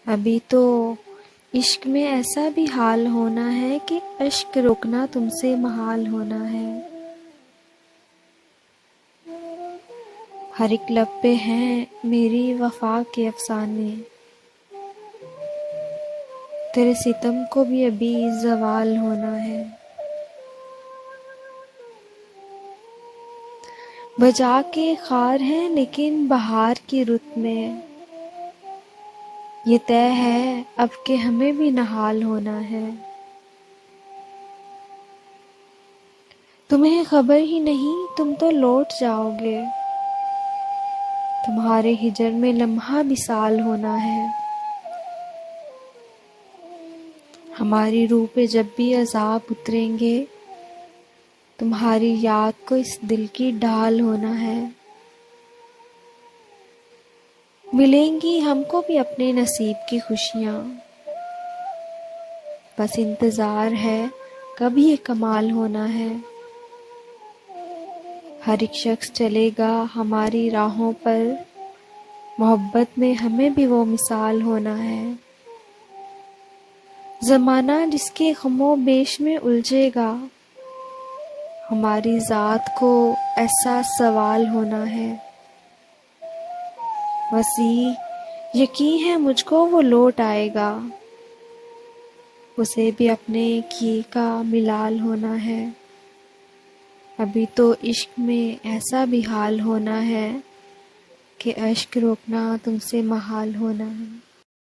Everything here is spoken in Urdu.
ابھی تو عشق میں ایسا بھی حال ہونا ہے کہ اشک روکنا تم سے محال ہونا ہے۔ ہر ایک لب پہ ہیں میری وفا کے افسانے، تیرے ستم کو بھی ابھی زوال ہونا ہے۔ بجا کے خار ہیں لیکن بہار کی رت میں، یہ طے ہے اب کہ ہمیں بھی نہال ہونا ہے۔ تمہیں خبر ہی نہیں تم تو لوٹ جاؤ گے، تمہارے ہجر میں لمحہ بھی سال ہونا ہے۔ ہماری روح پہ جب بھی عذاب اتریں گے، تمہاری یاد کو اس دل کی ڈھال ہونا ہے۔ ملیں گی ہم کو بھی اپنے نصیب کی خوشیاں، بس انتظار ہے کب یہ کمال ہونا ہے۔ ہر ایک شخص چلے گا ہماری راہوں پر، محبت میں ہمیں بھی وہ مثال ہونا ہے۔ زمانہ جس کے غم و بیش میں الجھے گا، ہماری ذات کو ایسا سوال ہونا ہے۔ وسیع یقین ہے مجھ کو وہ لوٹ آئے گا، اسے بھی اپنے کیے کا ملال ہونا ہے۔ ابھی تو عشق میں ایسا بھی حال ہونا ہے کہ اشک روکنا تم سے محال ہونا ہے۔